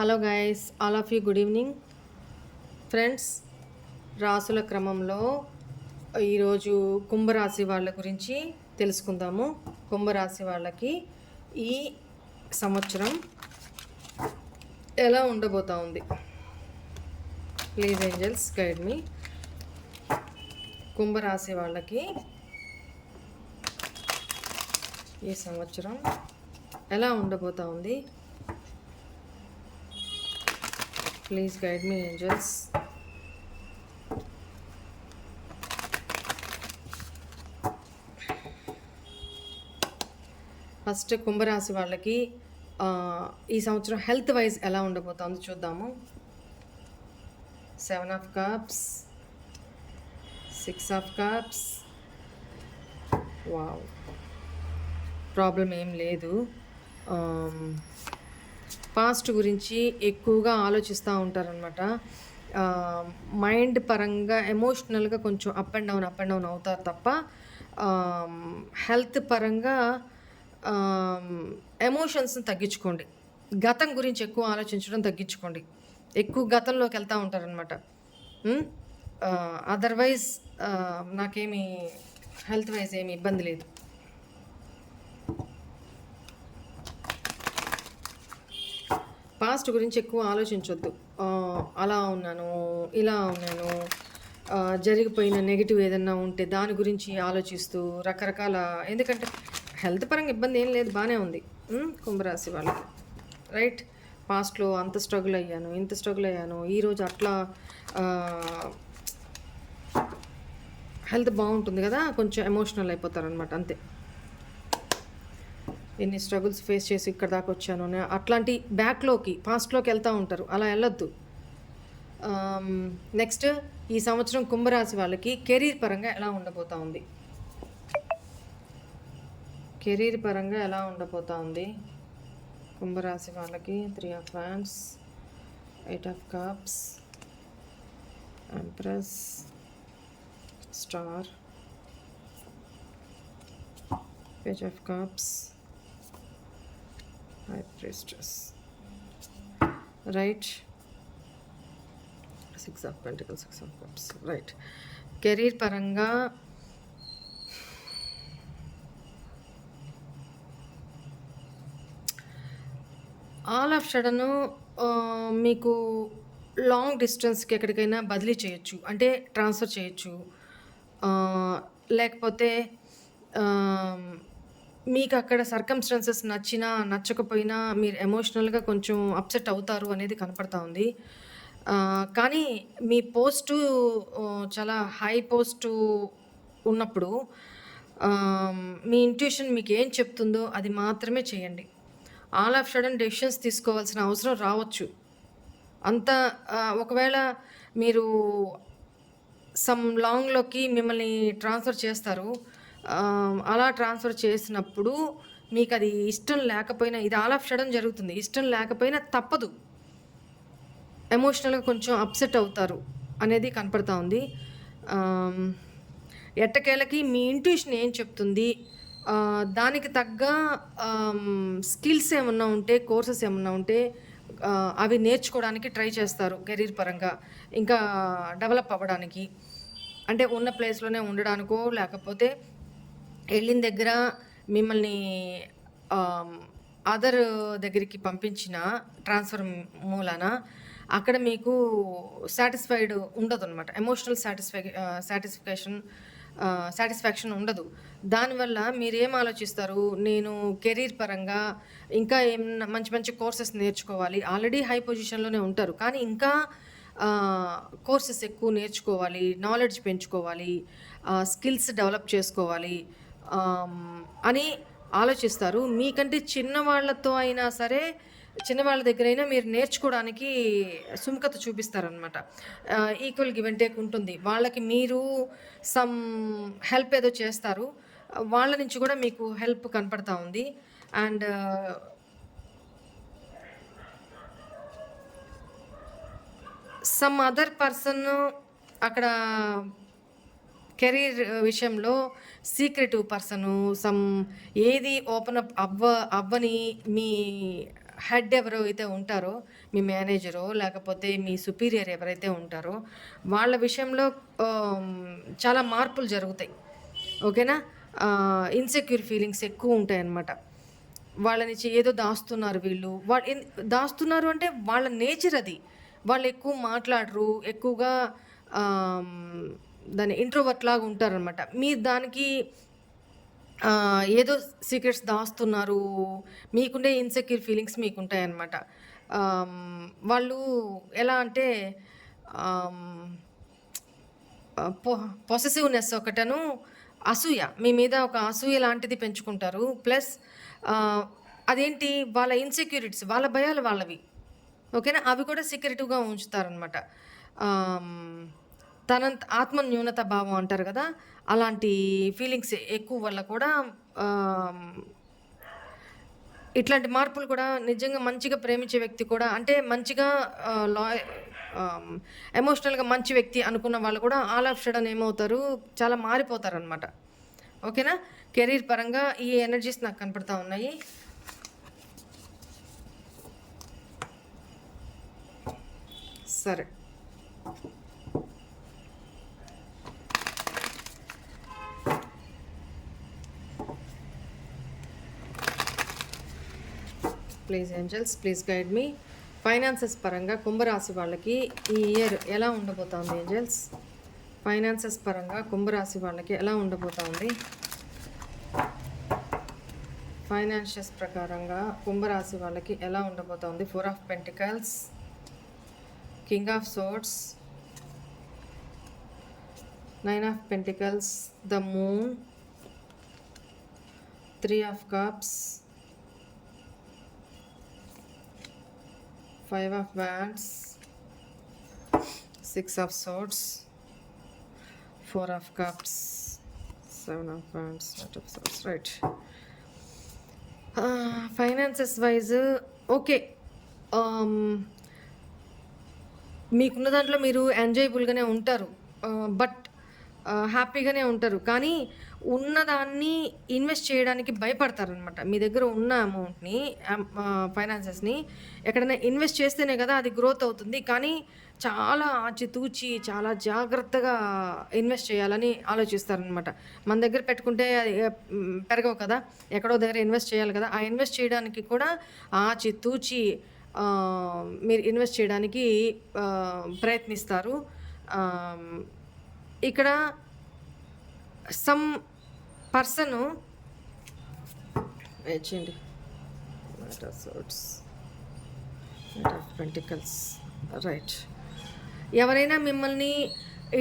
Hello guys, all of you good evening friends. రాసుల క్రమంలో ఈరోజు కుంభరాశి వాళ్ళ గురించి తెలుసుకుందాము. కుంభరాశి వాళ్ళకి ఈ సంవత్సరం ఎలా ఉండబోతా ఉంది? ప్లీజ్ ఏంజల్స్ గైడ్ మీ. కుంభరాశి వాళ్ళకి ఈ సంవత్సరం ఎలా ఉండబోతా ఉంది? Please guide me angels. First కుంభరాశి వాళ్ళకి ఈ సంవత్సరం హెల్త్ వైజ్ ఎలా ఉండబోతుందో చూద్దాము. 7 of cups, 6 of cups. Wow, problem ఏం లేదు. పాస్ట్ గురించి ఎక్కువగా ఆలోచిస్తూ ఉంటారనమాట. మైండ్ పరంగా ఎమోషనల్గా కొంచెం అప్ అండ్ డౌన్ అవుతారు తప్ప హెల్త్ పరంగా ఎమోషన్స్ని తగ్గించుకోండి. గతం గురించి ఎక్కువ ఆలోచించడం తగ్గించుకోండి. ఎక్కువ గతంలోకి వెళ్తూ ఉంటారనమాట. అదర్వైజ్ నాకేమీ హెల్త్ వైజ్ ఏమి ఇబ్బంది లేదు. పాస్ట్ గురించి ఎక్కువ ఆలోచించొద్దు. అలా ఉన్నాను, ఇలా ఉన్నాను, జరిగిపోయిన నెగిటివ్ ఏదన్నా ఉంటే దాని గురించి ఆలోచిస్తూ రకరకాల, ఎందుకంటే హెల్త్ పరంగా ఇబ్బంది ఏం లేదు, బాగానే ఉంది కుంభరాశి వాళ్ళకి. రైట్, పాస్ట్లో అంత స్ట్రగుల్ అయ్యాను, ఇంత స్ట్రగుల్ అయ్యాను, ఈరోజు అట్లా హెల్త్ బాగుంటుంది కదా, కొంచెం ఎమోషనల్ అయిపోతారనమాట, అంతే. ఎన్ని స్ట్రగుల్స్ ఫేస్ చేసి ఇక్కడ దాకా వచ్చాను అట్లాంటి బ్యాక్లోకి పాస్ట్లోకి వెళ్తూ ఉంటారు. అలా వెళ్ళొద్దు. నెక్స్ట్, ఈ సంవత్సరం కుంభరాశి వాళ్ళకి కెరీర్ పరంగా ఎలా ఉండబోతా ఉంది? కెరీర్ పరంగా ఎలా ఉండబోతా ఉంది కుంభరాశి వాళ్ళకి? 3 of wands, 8 of cups, empress, star, page of cups, High Priestess. Right. 6 of Pentacles, 6 of Cups. Right. Career పరంగా ఆల్ ఆఫ్ సడన్ మీకు లాంగ్ డిస్టెన్స్కి ఎక్కడికైనా బదిలీ చేయొచ్చు, అంటే ట్రాన్స్ఫర్ చేయొచ్చు. లేకపోతే మీకు అక్కడ సర్కమ్స్టాన్సెస్ నచ్చినా నచ్చకపోయినా మీరు ఎమోషనల్గా కొంచెం అప్సెట్ అవుతారు అనేది కనపడతా ఉంది. కానీ మీ పోస్టు చాలా హై పోస్టు ఉన్నప్పుడు మీ ఇంట్యూషన్ మీకు ఏం చెప్తుందో అది మాత్రమే చేయండి. ఆల్ ఆఫ్ సడన్ డెసిషన్స్ తీసుకోవాల్సిన అవసరం రావచ్చు. అంత ఒకవేళ మీరు సమ్ లాంగ్లోకి మిమ్మల్ని ట్రాన్స్ఫర్ చేస్తారు. అలా ట్రాన్స్ఫర్ చేసినప్పుడు మీకు అది ఇష్టం లేకపోయినా, ఇది ఆల్ ఆఫ్ సడన్ జరుగుతుంది, ఇష్టం లేకపోయినా తప్పదు, ఎమోషనల్గా కొంచెం అప్సెట్ అవుతారు అనేది కనపడతా ఉంది. ఎట్టకేలకి మీ ఇంట్యూషన్ ఏం చెప్తుంది, దానికి తగ్గ స్కిల్స్ ఏమన్నా ఉంటే, కోర్సెస్ ఏమన్నా ఉంటే అవి నేర్చుకోవడానికి ట్రై చేస్తారు కెరీర్ పరంగా, ఇంకా డెవలప్ అవ్వడానికి. అంటే ఉన్న ప్లేస్లోనే ఉండడానికో, లేకపోతే వెళ్ళిన దగ్గర మిమ్మల్ని అదర్ దగ్గరికి పంపించిన ట్రాన్స్ఫర్ మూలాన అక్కడ మీకు సాటిస్ఫైడ్ ఉండదు అనమాట. ఎమోషనల్ సాటిస్ఫాక్షన్ ఉండదు. దానివల్ల మీరు ఏం ఆలోచిస్తారు, నేను కెరీర్ పరంగా ఇంకా ఏమన్నా మంచి మంచి కోర్సెస్ నేర్చుకోవాలి. ఆల్రెడీ హై పొజిషన్లోనే ఉంటారు, కానీ ఇంకా కోర్సెస్ ఎక్కువ నేర్చుకోవాలి, నాలెడ్జ్ పెంచుకోవాలి, స్కిల్స్ డెవలప్ చేసుకోవాలి అని ఆలోచిస్తారు. మీకంటే చిన్నవాళ్లతో అయినా సరే, చిన్నవాళ్ళ దగ్గరైనా మీరు నేర్చుకోవడానికి సుముఖత చూపిస్తారనమాట. ఈక్వల్ గివ్ అండ్ టేక్ ఉంటుంది. వాళ్ళకి మీరు సమ్ హెల్ప్ ఏదో చేస్తారు, వాళ్ళ నుంచి కూడా మీకు హెల్ప్ కనపడతా ఉంది. అండ్ సమ్ అదర్ పర్సన్ అక్కడ కెరీర్ విషయంలో సీక్రెటివ్ పర్సను, సమ్ ఏది ఓపెన్ అప్ అవ్వని మీ హెడ్ ఎవరైతే ఉంటారో, మీ మేనేజరో లేకపోతే మీ సుపీరియర్ ఎవరైతే ఉంటారో వాళ్ళ విషయంలో చాలా మార్పులు జరుగుతాయి. ఓకేనా? ఇన్‌సెక్యూర్ ఫీలింగ్స్ ఎక్కువ ఉంటాయన్నమాట. వాళ్ళని ఏదో దాస్తున్నారు వీళ్ళు. దాస్తున్నారు అంటే వాళ్ళ నేచర్ అది. వాళ్ళు ఎక్కువ మాట్లాడరు. ఎక్కువగా దాన్ని ఇంట్రోవర్ట్ లాగా ఉంటారనమాట. మీరు దానికి ఏదో సీక్రెట్స్ దాస్తున్నారు. మీకుండే ఇన్‌సెక్యూర్ ఫీలింగ్స్ మీకుంటాయన్నమాట. వాళ్ళు ఎలా అంటే ఆహ్, పొసెసివ్‌నెస్ ఒకటను, అసూయ. మీ మీద ఒక అసూయ లాంటిది పెంచుకుంటారు. ప్లస్ అదేంటి వాళ్ళ ఇన్‌సెక్యూరిటీస్, వాళ్ళ భయాలు వాళ్ళవి. ఓకేనా? అవి కూడా సీక్రెటివ్‌గా ఉంచుతారనమాట. ఆత్మ న్యూనత భావం అంటారు కదా! అలాంటి ఫీలింగ్స్ ఎక్కువ వల్ల కూడా ఆహ్, ఇట్లాంటి మార్పులు కూడా నిజంగా మంచిగా ప్రేమించే వ్యక్తి కూడా అంటే మంచిగా ఆహ్, ఎమోషనల్‌గా మంచి వ్యక్తి అనుకున్న వాళ్ళు కూడా ఆల్ ఆఫ్ సడెన్ ఏమవుతారు, చాలా మారిపోతారనమాట. ఓకేనా? కెరీర్ పరంగా ఈ ఎనర్జీస్ నాకు కనపడతా ఉన్నాయి. సరే. Please angels, please guide me. Finances పరంగా కుంభరాశి వాళ్ళకి ఈ ఇయర్ ఎలా ఉండబోతోంది ఏంజెల్స్? ఫైనాన్సెస్ పరంగా కుంభరాశి వాళ్ళకి ఎలా ఉండబోతోంది? ఫైనాన్షియస్ ప్రకారంగా కుంభరాశి వాళ్ళకి ఎలా ఉండబోతోంది? 4 of pentacles, king of swords, 9 of pentacles, the moon, 3 of cups, 5 of wands, 6 of swords, 4 of cups, 7 of wands, 8 of swords, right. Finances wise, okay. మీకున్న దాంట్లో మీరు ఎంజాయబుల్గానే ఉంటారు, బట్ హ్యాపీగానే ఉంటారు. కానీ ఉన్నదాన్ని ఇన్వెస్ట్ చేయడానికి భయపడతారనమాట. మీ దగ్గర ఉన్న అమౌంట్ని, ఫైనాన్సెస్ని ఎక్కడైనా ఇన్వెస్ట్ చేస్తేనే కదా అది గ్రోత్ అవుతుంది. కానీ చాలా ఆచితూచి చాలా జాగ్రత్తగా ఇన్వెస్ట్ చేయాలని ఆలోచిస్తారనమాట. మన దగ్గర పెట్టుకుంటే అది పెరగవు కదా, ఎక్కడో దగ్గర ఇన్వెస్ట్ చేయాలి కదా. ఆ ఇన్వెస్ట్ చేయడానికి కూడా ఆచితూచి మీరు ఇన్వెస్ట్ చేయడానికి ప్రయత్నిస్తారు. ఇక్కడ సమ్ పర్సను వేచండి, పెంటికల్స్, రైట్. ఎవరైనా మిమ్మల్ని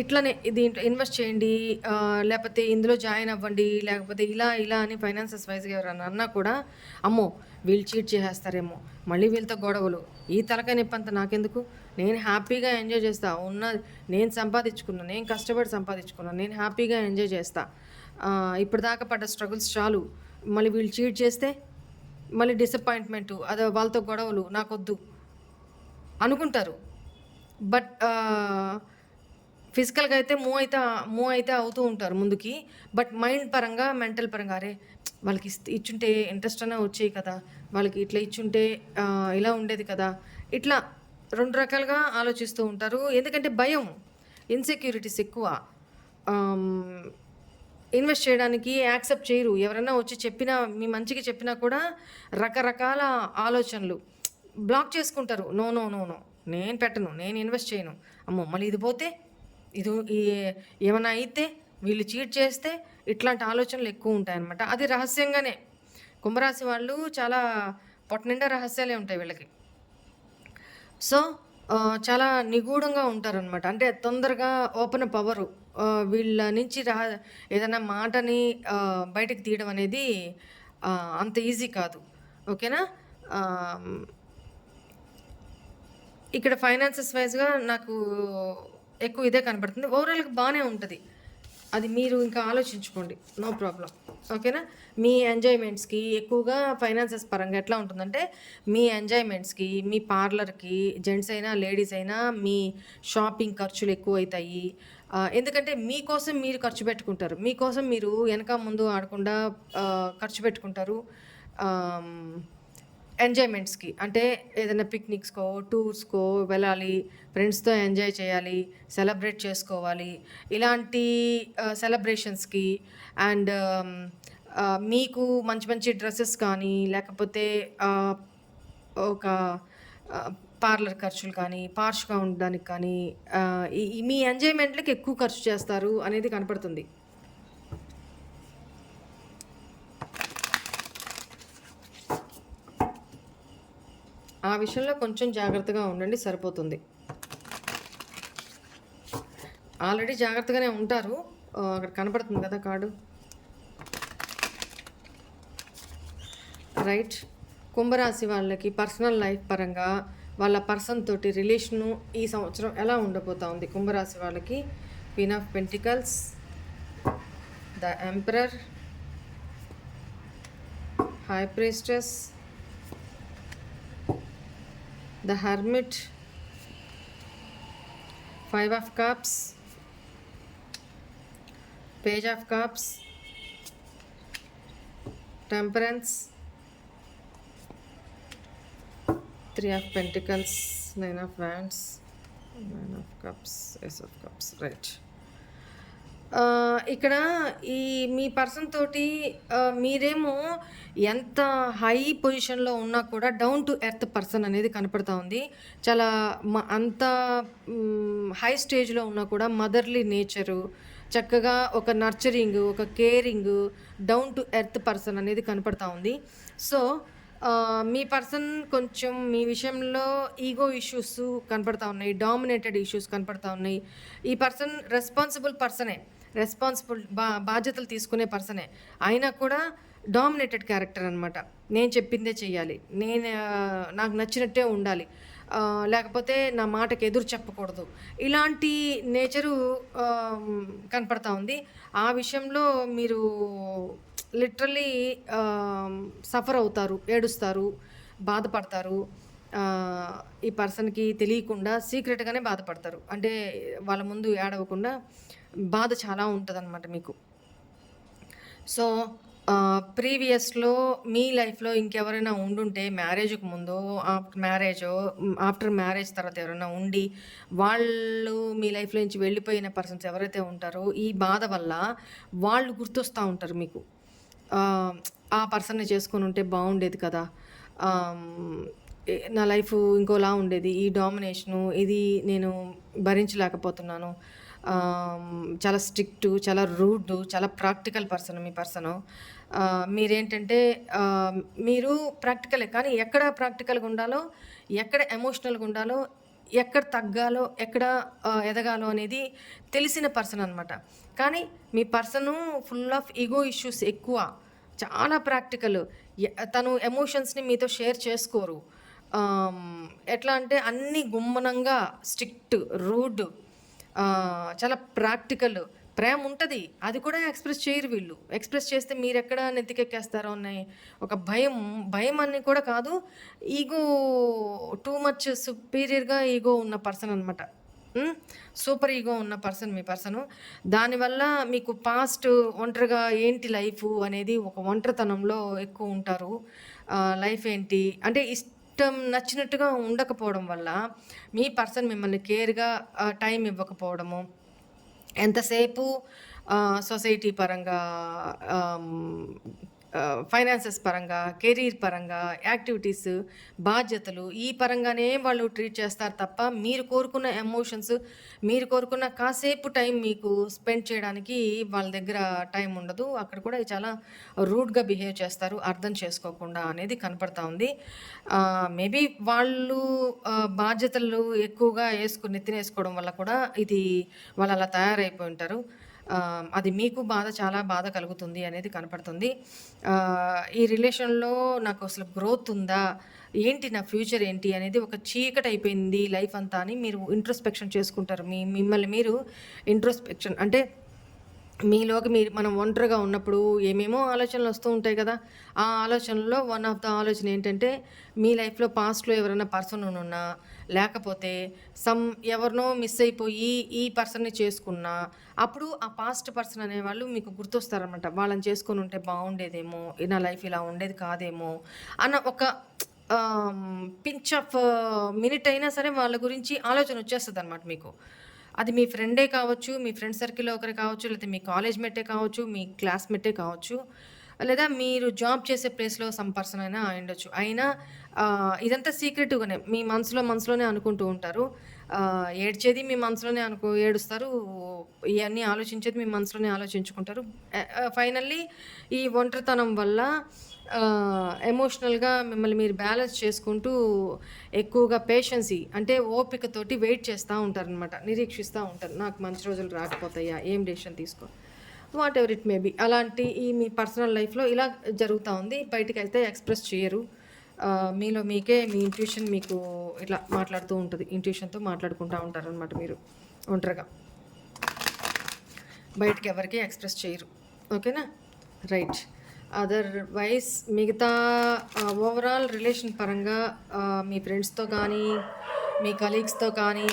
ఇట్లనే దీంట్లో ఇన్వెస్ట్ చేయండి, లేకపోతే ఇందులో జాయిన్ అవ్వండి, లేకపోతే ఇలా ఇలా అని ఫైనాన్సెస్ వైజ్గా ఎవరైనా అన్నా కూడా, అమ్మో వీళ్ళు చీట్ చేసేస్తారేమో, మళ్ళీ వీళ్ళతో గొడవలు, ఈ తలకాయ నొప్పంతా నాకెందుకు, నేను హ్యాపీగా ఎంజాయ్ చేస్తా, నేను సంపాదించుకున్నా, నేను కష్టపడి సంపాదించుకున్నా, నేను హ్యాపీగా ఎంజాయ్ చేస్తా, ఇప్పటిదాకా పడ్డ స్ట్రగుల్స్ చాలు, మళ్ళీ వీళ్ళు చీట్ చేస్తే మళ్ళీ డిసప్పాయింట్మెంటు, అదే వాళ్ళతో గొడవలు నాకొద్దు అనుకుంటారు. బట్ ఫిజికల్గా అయితే మూవ్ అయితే అవుతూ ఉంటారు ముందుకి. బట్ మైండ్ పరంగా, మెంటల్ పరంగా, అరే వాళ్ళకి ఇచ్చుంటే ఇంట్రెస్ట్ అన్నా వచ్చేయి కదా, వాళ్ళకి ఇట్లా ఇచ్చుంటే ఇలా ఉండేది కదా, ఇట్లా 2 రకాలుగా ఆలోచిస్తూ ఉంటారు. ఎందుకంటే భయం, ఇన్సెక్యూరిటీస్ ఎక్కువ. ఇన్వెస్ట్ చేయడానికి యాక్సెప్ట్ చేయరు. ఎవరైనా వచ్చి చెప్పినా, మీ మంచికి చెప్పినా కూడా రకరకాల ఆలోచనలు బ్లాక్ చేసుకుంటారు. నో నో నో నో, నేను పెట్టను, నేను ఇన్వెస్ట్ చేయను, అమ్మో మళ్ళీ ఇది పోతే, ఇది ఏమైనా అయితే, వీళ్ళు చీట్ చేస్తే, ఇట్లాంటి ఆలోచనలు ఎక్కువ ఉంటాయన్నమాట. అది రహస్యంగానే. కుంభరాశి వాళ్ళు చాలా పొట్ట నిండా రహస్యాలే ఉంటాయి వీళ్ళకి. సో చాలా నిగూఢంగా ఉంటారనమాట. అంటే తొందరగా ఓపెన్ అప్ అవ్వరు. వీళ్ళ నుంచి ఏదైనా మాటని బయటకు తీయడం అనేది అంత ఈజీ కాదు. ఓకేనా? ఇక్కడ ఫైనాన్సెస్ వైజ్గా నాకు ఎక్కువ ఇదే కనపడుతుంది. ఓవరాల్గా బాగానే ఉంటుంది. అది మీరు ఇంకా ఆలోచించుకోండి, నో ప్రాబ్లం. ఓకేనా? మీ ఎంజాయ్మెంట్స్కి ఎక్కువగా ఫైనాన్సెస్ పరంగా ఎట్లా ఉంటుందంటే, మీ ఎంజాయ్మెంట్స్కి, మీ పార్లర్కి, జెంట్స్ అయినా లేడీస్ అయినా మీ షాపింగ్ ఖర్చులు ఎక్కువ అవుతాయి. ఎందుకంటే మీకోసం మీరు ఖర్చు పెట్టుకుంటారు, మీకోసం మీరు వెనక ముందు ఆడకుండా ఖర్చు పెట్టుకుంటారు. ఎంజాయ్‌మెంట్స్‌కి అంటే ఏదైనా పిక్నిక్స్‌కో, టూర్స్‌కో వెళ్ళాలి. ఫ్రెండ్స్‌తో ఎంజాయ్ చేయాలి. సెలబ్రేట్ చేసుకోవాలి. ఇలాంటి సెలబ్రేషన్స్‌కి అండ్ మీకు మంచి మంచి డ్రెసెస్ కానీ, లేకపోతే ఆహ్, ఒక పార్లర్ ఖర్చులు కానీ, పార్ష్‌గా ఉండడానికి కానీ ఈ ఈ మీ ఎంజాయ్‌మెంట్‌లకి ఎక్కువ ఖర్చు చేస్తారు అనేది కనపడుతుంది. ఆ విషయంలో కొంచెం జాగ్రత్తగా ఉండండి సరిపోతుంది. ఆల్రెడీ జాగ్రత్తగానే ఉంటారు. అక్కడ కనపడుతుంది కదా కార్డు. రైట్. కుంభరాశి వాళ్ళకి పర్సనల్ లైఫ్ పరంగా వాళ్ళ పర్సన్ తోటి రిలేషను ఈ సంవత్సరం ఎలా ఉండబోతా ఉంది కుంభరాశి వాళ్ళకి? Queen of pentacles, the emperor, high priestess, the hermit, five of cups, page of cups, temperance, three of pentacles, nine of wands, nine of cups, ace of cups. Right. ఇక్కడ ఈ మీ person తోటి మీరేమో ఎంత హై పొజిషన్‌లో ఉన్నా కూడా down to earth person అనేది కనపడతా ఉంది. చాలా అంత హై స్టేజ్‌లో ఉన్నా కూడా మదర్‌లీ నేచరు, చక్కగా ఒక నర్చరింగు, ఒక caring, down to earth person అనేది కనపడతా ఉంది. సో, మీ పర్సన్ కొంచెం మీ విషయంలో ఈగో ఇష్యూస్ కనపడతా ఉన్నాయి. డామినేటెడ్ ఇష్యూస్ కనపడతా ఉన్నాయి. ఈ పర్సన్ రెస్పాన్సిబుల్ పర్సనే. బాధ్యతలు తీసుకునే పర్సనే. అయినా కూడా డామినేటెడ్ క్యారెక్టర్ అనమాట. నేను చెప్పిందే చెయ్యాలి. నాకు నచ్చినట్టే ఉండాలి. లేకపోతే నా మాటకి ఎదురు చెప్పకూడదు. ఇలాంటి నేచరు కనపడతా ఉంది. ఆ విషయంలో మీరు లిటరల్లీ సఫర్ అవుతారు, ఏడుస్తారు, బాధపడతారు. ఈ పర్సన్‌కి తెలియకుండా సీక్రెట్‌గానే బాధపడతారు. అంటే వాళ్ళ ముందు ఏడవకుండా బాధ చాలా ఉంటదనమాట మీకు. సో, ప్రీవియస్‌లో మీ లైఫ్‌లో ఇంకెవరైనా ఉండుంటే మ్యారేజ్‌కి ముందో, ఆఫ్టర్ మ్యారేజ్ తర్వాత ఎవరైనా ఉండి, వాళ్ళు మీ లైఫ్‌లో నుంచి వెళ్ళిపోయిన పర్సన్స్ ఎవరైతే ఉంటారో, ఈ బాధ వల్ల వాళ్ళు గుర్తొస్తా ఉంటారు మీకు. ఆ పర్సన్‌ని చేసుకొనుంటే బావుండేది కదా! నా లైఫు ఇంకోలా ఉండేది. ఈ డామినేషను ఇది నేను భరించలేకపోతున్నాను. చాలా స్ట్రిక్టు, చాలా రూడు, చాలా ప్రాక్టికల్ పర్సన్ మీ పర్సను. మీరేంటంటే మీరు ప్రాక్టికలే కానీ ఎక్కడ ప్రాక్టికల్‌గా ఉండాలో, ఎక్కడ ఎమోషనల్‌గా ఉండాలో, ఎక్కడ తగ్గాలో, ఎక్కడ ఎదగాలో అనేది తెలిసిన పర్సన్ అనమాట. కానీ మీ person full of ego issues ఎక్కువ. చాలా ప్రాక్టికల్. తను ఎమోషన్స్‌ని మీతో షేర్ చేసుకోరు. ఎట్లా అంటే అన్నీ గుమ్మనంగా స్ట్రిక్ట్, రూడ్, చాలా ప్రాక్టికల్. ప్రేమ ఉంటది. అది కూడా ఎక్స్‌ప్రెస్ చేయరు వీళ్ళు. ఎక్స్‌ప్రెస్ చేస్తే మీరెక్కడ నెత్తికెక్కేస్తారో అనే ఒక భయం అని కూడా కాదు. ఈగో టూ మచ్ సుపీరియర్‌గా ఈగో ఉన్న పర్సన్ అనమాట. సూపర్ ఈగో ఉన్న పర్సన్ మీ పర్సను. దానివల్ల మీకు పాస్ట్ ఒంటరిగా ఏంటి లైఫు అనేది ఒక ఒంటరితనంలో ఎక్కువ ఉంటారు. లైఫ్ ఏంటి అంటే ఇష్టం నచ్చినట్టుగా ఉండకపోవడం వల్ల మీ పర్సన్ మిమ్మల్ని కేర్‌గా టైం ఇవ్వకపోవడము, ఎంతసేపు సొసైటీ పరంగా, ఫైనాన్సెస్ పరంగా, కెరీర్ పరంగా, యాక్టివిటీస్, బాధ్యతలు ఈ పరంగానే వాళ్ళు ట్రీట్ చేస్తారు తప్ప మీరు కోరుకున్న ఎమోషన్స్, మీరు కోరుకున్న కాసేపు టైం మీకు స్పెండ్ చేయడానికి వాళ్ళ దగ్గర టైం ఉండదు. అక్కడ కూడా చాలా రూడ్‌గా బిహేవ్ చేస్తారు అర్థం చేసుకోకుండా అనేది కనపడతా ఉంది. మేబీ వాళ్ళు బాధ్యతలు ఎక్కువగా నెత్తినేసుకోవడం వల్ల కూడా ఇది వాళ్ళు అలా తయారైపోయి ఉంటారు. అది మీకు చాలా బాధ కలుగుతుంది అనేది కనపడుతుంది. ఈ రిలేషన్‌లో నాకు అసలు గ్రోత్ ఉందా? ఏంటి నా ఫ్యూచర్ ఏంటి? అనేది ఒక చీకటయిపోయింది లైఫ్ అంతా అని మీరు ఇంట్రోస్పెక్షన్ చేసుకుంటారు. మిమ్మల్ని మీరు ఇంట్రోస్పెక్షన్ అంటే మీలోకి మనం ఒంటరిగా ఉన్నప్పుడు ఏమేమో ఆలోచనలు వస్తూ ఉంటాయి కదా! ఆ ఆలోచనల్లో వన్ ఆఫ్ ద ఆలోచన ఏంటంటే, మీ లైఫ్‌లో పాస్ట్‌లో ఎవరైనా పర్సన్ ఉన్నా, లేకపోతే ఎవరినో మిస్ అయిపోయి ఈ పర్సన్‌ని చేసుకున్నా, అప్పుడు ఆ పాస్ట్ పర్సన్ అనేవాళ్ళు మీకు గుర్తొస్తారనమాట. వాళ్ళని చేసుకొనుంటే బావుండేదేమో, నా లైఫ్ ఇలా ఉండేది కాదేమో అన్న ఒక పించ్ ఆఫ్ మినిట్ అయినా సరే వాళ్ళ గురించి ఆలోచన వచ్చేస్తదనమాట మీకు. అది మీ ఫ్రెండే కావచ్చు, మీ ఫ్రెండ్ సర్కిల్‌లో ఒకరు కావచ్చు, లేతే మీ కాలేజ్ మేటే కావచ్చు, మీ క్లాస్‌మేటే కావచ్చు, లేదా మీరు జాబ్ చేసే ప్లేస్‌లో సమ్ పర్సన్ అయినా అయ్యుండొచ్చు. అయినా ఇదంతా సీక్రెటివ్‌గానే మీ మనసులోనే అనుకుంటూ ఉంటారు. ఏడ్చేది మీ మనసులోనే ఏడుస్తారు. ఇయన్నీ ఆలోచించేది మీ మనసులోనే ఆలోచించుకుంటారు. ఫైనల్లీ ఈ ఒంటరితనం వల్ల ఎమోషనల్‌గా మిమ్మల్ని మీరు బ్యాలెన్స్ చేసుకుంటూ ఎక్కువగా పేషెన్సీ అంటే ఓపికతోటి వెయిట్ చేస్తా ఉంటారనమాట. నిరీక్షిస్తా ఉంటారు. నాకు మంచి రోజులు రాకపోతాయా? ఏం డెసిషన్ తీసుకో what ever it may be. అలాంటి మీ పర్సనల్ లైఫ్‌లో ఇలా జరుగుతా ఉంది. బయటికైతే ఎక్స్‌ప్రెస్ చెయ్యరు. మీలో మీకే మీ ఇంట్యూషన్ మీకు ఇట్లా మాట్లాడుతూ ఉంటది. ఇంట్యూషన్‌తో మాట్లాడుకుంటా ఉంటారనమాట మీరు ఒంటరిగా. బయటికి ఎవరికీ ఎక్స్‌ప్రెస్ చేయరు. ఓకేనా? రైట్. అదర్‌వైస్ మిగతా ఓవరాల్ రిలేషన్ పరంగా మీ ఫ్రెండ్స్‌తో కానీ, మీ కలీగ్స్‌తో కానీ,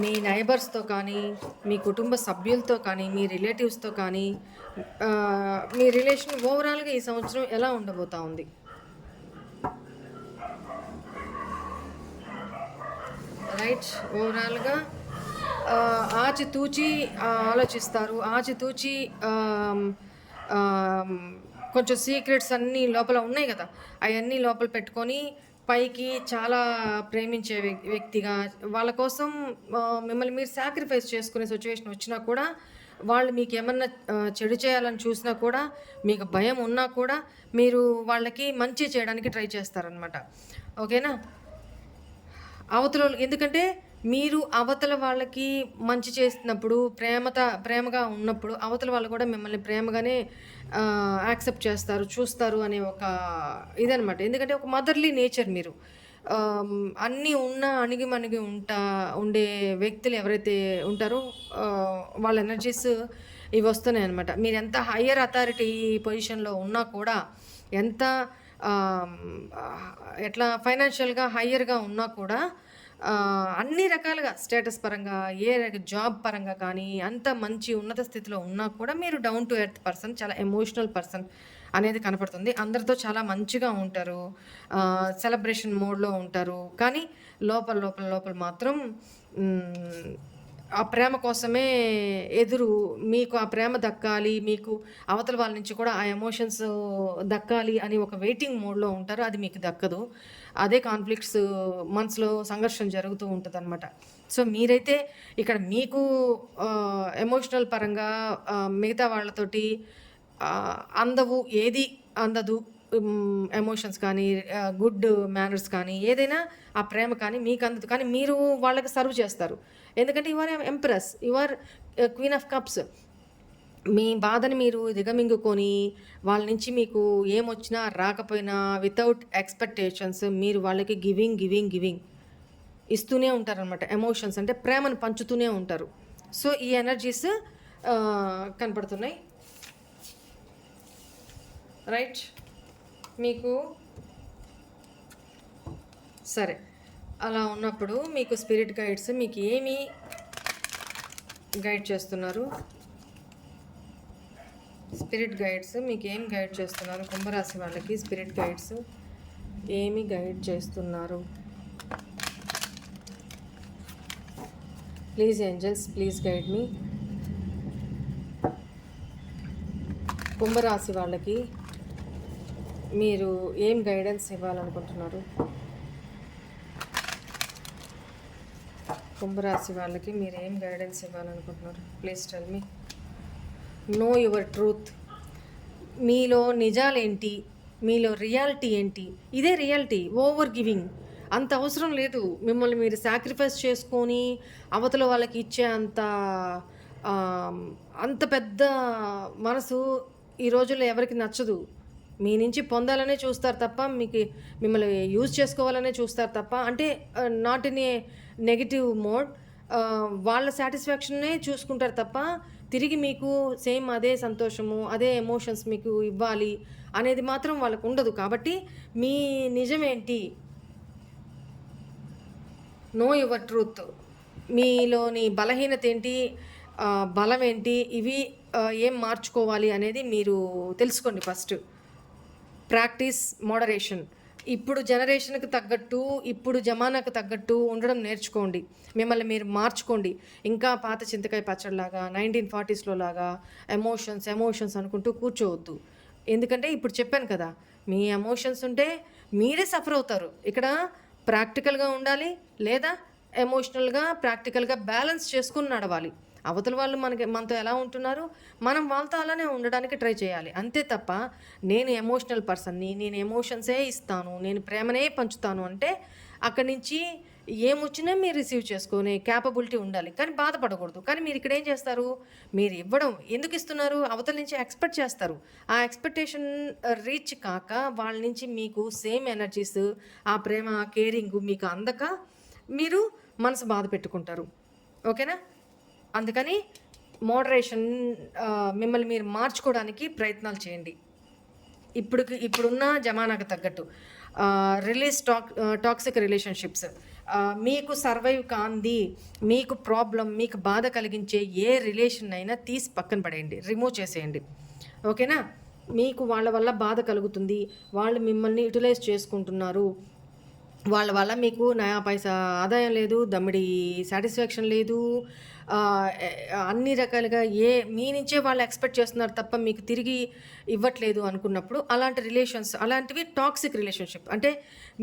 మీ నైబర్స్‌తో కానీ, మీ కుటుంబ సభ్యులతో కానీ, మీ రిలేటివ్స్‌తో కానీ మీ రిలేషన్ ఓవరాల్‌గా ఈ సంవత్సరం ఎలా ఉండబోతా ఉంది? రైట్. ఓవరాల్‌గా ఆచితూచి ఆలోచిస్తారు. ఆచితూచి ఆహ్, ఆహ్, కొంచెం సీక్రెట్స్ అన్నీ లోపల ఉన్నాయి గదా! అయన్నీ లోపల పెట్టుకొని పైకి చాలా ప్రేమించే వ్యక్తిగా వాళ్ళ కోసం మిమ్మల్ని మీరు సాక్రిఫైస్ చేసుకునే సిట్యుయేషన్ వచ్చినా కూడా, వాళ్ళు మీకేమన్నా చెడు చేయాలని చూసినా కూడా, మీకు భయం ఉన్నా కూడా, మీరు వాళ్ళకి మంచి చేయడానికి ట్రై చేస్తారనమాట. ఓకేనా? అవతలోళ్ళకి ఎందుకంటే, మీరు అవతల వాళ్ళకి మంచి చేస్తున్నప్పుడు, ప్రేమగా ఉన్నప్పుడు, అవతల వాళ్ళు కూడా మిమ్మల్ని ప్రేమగానే యాక్సెప్ట్ చేస్తారు, చూస్తారు అనే ఒక ఇదనమాట. ఎందుకంటే, ఒక మదర్‌లీ నేచర్ మీరు. అన్నీ ఉన్నా అణిగిమణిగి ఉండే వ్యక్తులు ఎవరైతే ఉంటారో వాళ్ళ ఎనర్జీస్ ఇవి వస్తున్నాయనమాట. మీరెంత హయ్యర్ అథారిటీ పొజిషన్‌లో ఉన్నా కూడా, ఎంత ఆహ్, ఎట్లా ఫైనాన్షియల్‌గా హయ్యర్‌గా ఉన్నా కూడా అన్ని రకాలుగా స్టేటస్ పరంగా, జాబ్ పరంగా కానీ, అంత మంచి ఉన్నత స్థితిలో ఉన్నా కూడా మీరు డౌన్ టు ఎర్త్ పర్సన్, చాలా ఎమోషనల్ పర్సన్ అనేది కనపడుతుంది. అందరితో చాలా మంచిగా ఉంటారు. సెలబ్రేషన్ మోడ్‌లో ఉంటారు. కానీ లోపల మాత్రం హ్మ్. ఆ ప్రేమ కోసమే మీకు ఆ ప్రేమ దక్కాలి, మీకు అవతల వాళ్ళ నుంచి కూడా ఆ ఎమోషన్స్ దక్కాలి అని ఒక వెయిటింగ్ మోడ్‌లో ఉంటారు. అది మీకు దక్కదు. అదే కాన్‌ఫ్లిక్ట్స్ మనసులో సంఘర్షణ జరుగుతూ ఉంటదనమాట. సో, మీరైతే ఇక్కడ మీకు ఎమోషనల్ పరంగా మిగతా వాళ్ళతోటి అందవు, ఏది అందదు. ఎమోషన్స్ కానీ, గుడ్ మేనర్స్ కానీ, ఏదైనా ఆ ప్రేమ కానీ మీకందదు. కానీ మీరు వాళ్ళకి సర్వ్ చేస్తారు. ఎందుకంటే you are empress. You are queen of cups. మీ బాధని మీరు దిగమింగుకొని, వాళ్ళ నుంచి మీకు ఏమొచ్చినా, రాకపోయినా వితౌట్ ఎక్స్‌పెక్టేషన్స్ మీరు వాళ్ళకి గివింగ్ ఇస్తూనే ఉంటారనమాట. ఎమోషన్స్ అంటే ప్రేమను పంచుతూనే ఉంటారు. సో, ఈ ఎనర్జీస్ కనపడుతున్నాయి. రైట్. మీకు సరే. అలా ఉన్నప్పుడు మీకు స్పిరిట్ గైడ్స్ మీకు ఏమి గైడ్ చేస్తున్నారు? స్పిరిట్ గైడ్స్ మీకు ఏం గైడ్ చేస్తున్నారు? కుంభరాశి వాళ్ళకి స్పిరిట్ గైడ్స్ ఏమి గైడ్ చేస్తున్నారు? ప్లీజ్ ఏంజల్స్, ప్లీజ్ గైడ్ మీ. కుంభరాశి వాళ్ళకి మీరు ఏం గైడెన్స్ ఇవ్వాలనుకుంటున్నారు? కుంభరాశి వాళ్ళకి మీరు ఏం గైడెన్స్ ఇవ్వాలనుకుంటున్నారు? Please tell me. Know your truth. మీలో నిజాలేంటి, మీలో రియాలిటీ ఏంటి? ఇదే రియాలిటీ. ఓవర్ గివింగ్ అంత అవసరం లేదు. మిమ్మల్ని మీరు సాక్రిఫైస్ చేసుకొని అవతల వాళ్ళకి ఇచ్చే అంత పెద్ద మనసు ఈ రోజుల్లో ఎవరికి నచ్చదు. మీ నుంచి పొందాలనే చూస్తారు తప్ప, మిమ్మల్ని యూజ్ చేసుకోవాలనే చూస్తారు తప్ప, అంటే not in a negative mode. వాళ్ళ సాటిస్ఫాక్షన్నే చూసుకుంటారు తప్ప, తిరిగి మీకు సేమ్ అదే సంతోషము, అదే ఎమోషన్స్ మీకు ఇవ్వాలి అనేది మాత్రం వాళ్ళకు ఉండదు. కాబట్టి మీ నిజమేంటి? Know your truth. మీలోని బలహీనత ఏంటి, బలం ఏంటి, ఇవి ఏం మార్చుకోవాలి అనేది మీరు తెలుసుకోండి ఫస్ట్. Practice moderation. ఇప్పుడు జనరేషన్‌కి తగ్గట్టు, ఇప్పుడు జమానాకు తగ్గట్టు ఉండడం నేర్చుకోండి. మిమ్మల్ని మీరు మార్చుకోండి. ఇంకా పాత చింతకాయ పచ్చడిలాగా 1940స్‌లో లాగా ఎమోషన్స్ అనుకుంటూ కూర్చోవద్దు. ఎందుకంటే ఇప్పుడు చెప్పాను కదా! మీ ఎమోషన్స్ ఉంటే మీరే సఫర్ అవుతారు. ఇక్కడ ప్రాక్టికల్‌గా ఉండాలి. లేదా ప్రాక్టికల్‌గా బ్యాలెన్స్ చేసుకొని నడవాలి. అవతల వాళ్ళు మనతో ఎలా ఉంటున్నారు, మనం వాళ్ళతో అలానే ఉండడానికి ట్రై చేయాలి. అంతే తప్ప నేను ఎమోషనల్ పర్సన్‌ని, నేను ఎమోషన్సే ఇస్తాను, నేను ప్రేమనే పంచుతాను అంటే అక్కడి నుంచి ఏమొచ్చినా మీరు రిసీవ్ చేసుకునే క్యాపబిలిటీ ఉండాలి. కానీ బాధపడకూడదు. కానీ మీరు ఇక్కడ ఏం చేస్తారు, మీరు ఇవ్వడం ఎందుకు ఇస్తున్నారు, అవతల నుంచి ఎక్స్‌పెక్ట్ చేస్తారు. ఆ ఎక్స్‌పెక్టేషన్ రీచ్ కాక వాళ్ళ నుంచి మీకు సేమ్ ఎనర్జీస్, ఆ ప్రేమ, ఆ కేరింగు మీకు అందక మీరు మనసు బాధ పెట్టుకుంటారు. ఓకేనా? అందుకని మోడరేషన్, మిమ్మల్ని మీరు మార్చుకోవడానికి ప్రయత్నాలు చేయండి. ఇప్పుడున్న జమానాకు తగ్గట్టు టాక్సిక్ రిలేషన్షిప్స్, మీకు సర్వైవ్ కాంది, మీకు ప్రాబ్లం, మీకు బాధ కలిగించే ఏ రిలేషన్ అయినా తీసి పక్కన పడేయండి, రిమూవ్ చేసేయండి. ఓకేనా? మీకు వాళ్ళ వల్ల బాధ కలుగుతుంది, వాళ్ళు మిమ్మల్ని యుటిలైజ్ చేసుకుంటున్నారు, వాళ్ళ వల్ల మీకు నయా పైసా ఆదాయం లేదు, దమ్మిడి సాటిస్ఫాక్షన్ లేదు, అన్ని రకాలుగా మీ నుంచే వాళ్ళు ఎక్స్పెక్ట్ చేస్తున్నారు తప్ప మీకు తిరిగి ఇవ్వట్లేదు అనుకున్నప్పుడు అలాంటివి టాక్సిక్ రిలేషన్షిప్. అంటే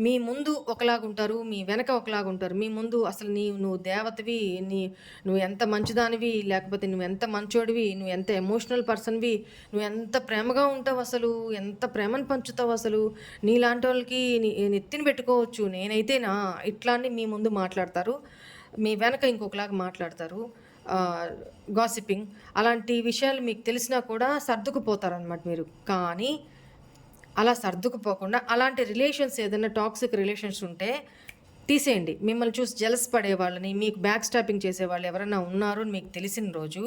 మీ ముందు ఒకలాగుంటారు, మీ వెనక ఒకలాగుంటారు. మీ ముందు అసలు నువ్వు దేవతవి, నువ్వు ఎంత మంచిదానివి, లేకపోతే నువ్వు ఎంత మంచోడివి, నువ్వు ఎంత ఎమోషనల్ పర్సన్వి, నువ్వు ఎంత ప్రేమగా ఉంటావు, అసలు ఎంత ప్రేమను పంచుతావు, అసలు నీలాంటి వాళ్ళకి నెత్తిన పెట్టుకోవచ్చు, నేనైతేనా, ఇట్లా అని మీ ముందు మాట్లాడతారు, మీ వెనక ఇంకొకలాగా మాట్లాడతారు. గాసిపింగ్ అలాంటి విషయాలు మీకు తెలిసినా కూడా సర్దుకుపోతారనమాట మీరు. కానీ అలా సర్దుకుపోకుండా అలాంటి రిలేషన్స్, ఏదైనా టాక్సిక్ రిలేషన్స్ ఉంటే తీసేయండి. మిమ్మల్ని చూసి జెలస్ పడే వాళ్ళని, మీకు బ్యాక్ స్టాపింగ్ చేసేవాళ్ళు ఎవరైనా ఉన్నారు అని మీకు తెలిసిన రోజు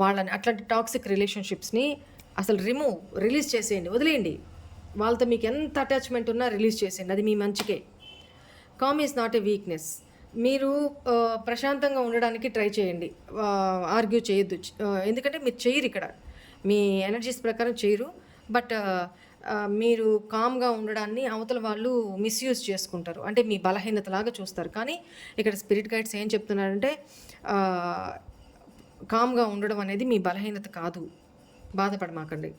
వాళ్ళని, అట్లాంటి టాక్సిక్ రిలేషన్షిప్స్ని అసలు రిలీజ్ చేసేయండి, వదిలేయండి. వాళ్ళతో మీకు ఎంత అటాచ్మెంట్ ఉన్నా రిలీజ్ చేసేయండి, అది మీ మంచికే. Calm is not a weakness. మీరు ప్రశాంతంగా ఉండడానికి ట్రై చేయండి, ఆర్గ్యూ చేయొద్దు. ఎందుకంటే మీరు చేయరు, ఇక్కడ మీ ఎనర్జీస్ ప్రకారం చేయరు. బట్ మీరు కామ్గా ఉండడాన్ని అవతల వాళ్ళు మిస్యూజ్ చేసుకుంటారు, అంటే మీ బలహీనతలాగా చూస్తారు. కానీ ఇక్కడ స్పిరిట్ గైడ్స్ ఏం చెప్తున్నారంటే, కామ్గా ఉండడం అనేది మీ బలహీనత కాదు, బాధపడమాకండి.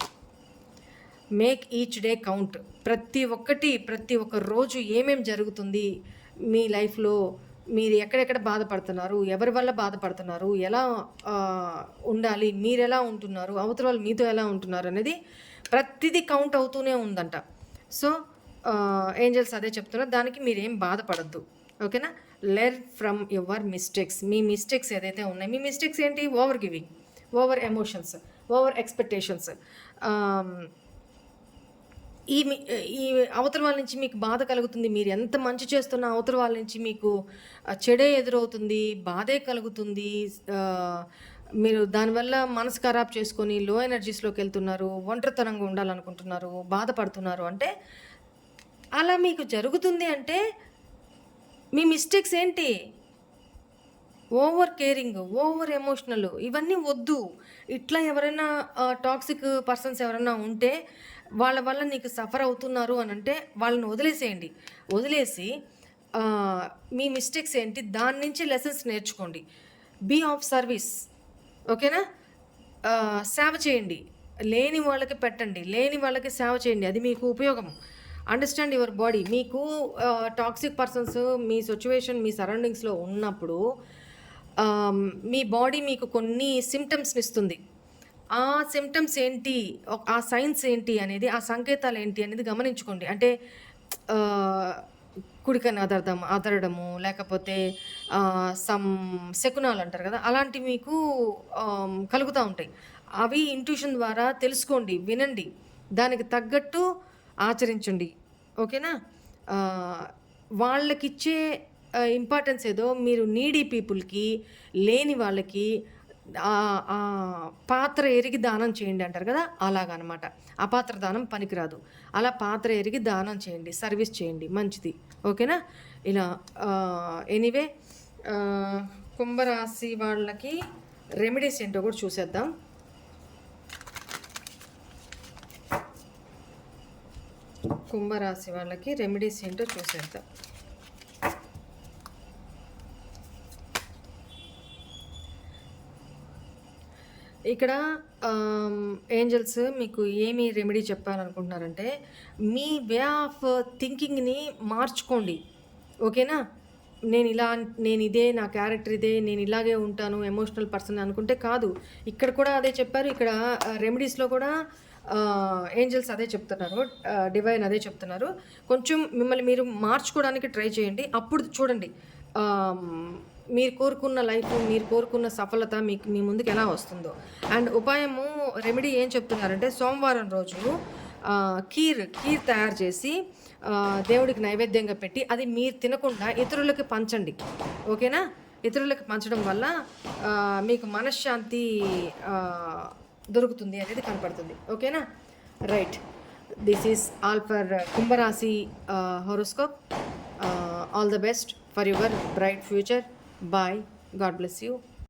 Make each day count. ప్రతి ఒక్క రోజు ఏమేం జరుగుతుంది మీ లైఫ్లో, మీరు ఎక్కడెక్కడ బాధపడుతున్నారు, ఎవరి వల్ల బాధపడుతున్నారు, ఎలా ఉండాలి, మీరు ఎలా ఉంటున్నారు, అవతల వాళ్ళు మీతో ఎలా ఉంటున్నారు అనేది ప్రతిదీ కౌంట్ అవుతూనే ఉందంట. సో ఏంజల్స్ అదే చెప్తున్నారు, దానికి మీరేం బాధపడద్దు. ఓకేనా? Learn from your mistakes. Me mistakes ఏదైతే ఉన్నాయి, మీ మిస్టేక్స్ ఏంటి? Over giving, over emotions, over expectations. ఈ అవతల వాళ్ళ నుంచి మీకు బాధ కలుగుతుంది, మీరు ఎంత మంచి చేస్తున్నా అవతల వాళ్ళ నుంచి మీకు చెడే ఎదురవుతుంది, బాధే కలుగుతుంది. మీరు దానివల్ల మనసు ఖరాబ్ చేసుకొని లో ఎనర్జీస్లోకి వెళ్తున్నారు, ఒంటరితనంగా ఉండాలనుకుంటున్నారు, బాధపడుతున్నారు. అంటే అలా మీకు జరుగుతుంది అంటే మీ మిస్టేక్స్ ఏంటి? ఓవర్ కేరింగ్, ఓవర్ ఎమోషనల్, ఇవన్నీ వద్దు. ఇట్లా ఎవరైనా టాక్సిక్ పర్సన్స్ ఎవరైనా ఉంటే వాళ్ళ వల్ల నీకు సఫర్ అవుతున్నారు అని అంటే వాళ్ళని వదిలేసేయండి. వదిలేసి మీ మిస్టేక్స్ ఏంటి, దాని నుంచి లెసన్స్ నేర్చుకోండి. Be of service. ఓకేనా? సేవ చేయండి, లేని వాళ్ళకి పెట్టండి, లేని వాళ్ళకి సేవ చేయండి, అది మీకు ఉపయోగం. Understand your body. మీకు టాక్సిక్ పర్సన్స్ మీ సిచ్యువేషన్, మీ సరౌండింగ్స్లో ఉన్నప్పుడు మీ బాడీ మీకు కొన్ని సిమ్టమ్స్ని ఇస్తుంది. ఆ సిమ్టమ్స్ ఏంటి, ఆ సైన్స్ ఏంటి అనేది, ఆ సంకేతాలు ఏంటి అనేది గమనించుకోండి. అంటే కుడికని అదరడము, లేకపోతే సమ్ శకునాలు అంటారు కదా, అలాంటివి మీకు కలుగుతూ ఉంటాయి. అవి ఇంట్యూషన్ ద్వారా తెలుసుకోండి, వినండి, దానికి తగ్గట్టు ఆచరించండి. ఓకేనా? వాళ్ళకిచ్చే ఇంపార్టెన్స్ ఏదో మీరు నీడీ పీపుల్కి, లేని వాళ్ళకి పాత్ర ఎరిగి దానం చేయండి అంటారు కదా, అలాగనమాట. అపాత్ర దానం పనికిరాదు. అలా పాత్ర ఎరిగి దానం చేయండి, సర్వీస్ చేయండి, మంచిది. ఓకేనా? ఇలా ఎనీవే కుంభరాశి వాళ్ళకి రెమెడీస్ ఏంటో కూడా చూసేద్దాం. కుంభరాశి వాళ్ళకి రెమెడీస్ ఏంటో చూసేద్దాం. ఇక్కడ ఏంజల్స్ మీకు ఏమి రెమెడీ చెప్పాలనుకుంటున్నారంటే, మీ వే ఆఫ్ థింకింగ్‌ని మార్చుకోండి. ఓకేనా? నేను ఇదే, నా క్యారెక్టర్ ఇదే, నేను ఇలాగే ఉంటాను, ఎమోషనల్ పర్సన్ అనుకుంటే కాదు. ఇక్కడ కూడా అదే చెప్పారు. ఇక్కడ రెమెడీస్‌లో కూడా ఏంజల్స్ అదే చెప్తున్నారు. డివైన్ అదే చెప్తున్నారు. కొంచెం మిమ్మల్ని మీరు మార్చుకోవడానికి ట్రై చేయండి. అప్పుడు చూడండి మీరు కోరుకున్న లైఫ్, మీరు కోరుకున్న సఫలత మీ ముందుకు ఎలా వస్తుందో. అండ్ ఉపాయము, రెమెడీ ఏం చెప్తున్నారంటే, సోమవారం రోజు ఖీర్ తయారు చేసి దేవుడికి నైవేద్యంగా పెట్టి, అది మీరు తినకుండా ఇతరులకి పంచండి. ఓకేనా? ఇతరులకు పంచడం వల్ల మీకు మనశ్శాంతి దొరుకుతుంది అనేది కనపడుతుంది. ఓకేనా? Right. This is all for కుంభరాశి horoscope. All the best for your bright future. Bye. God bless you.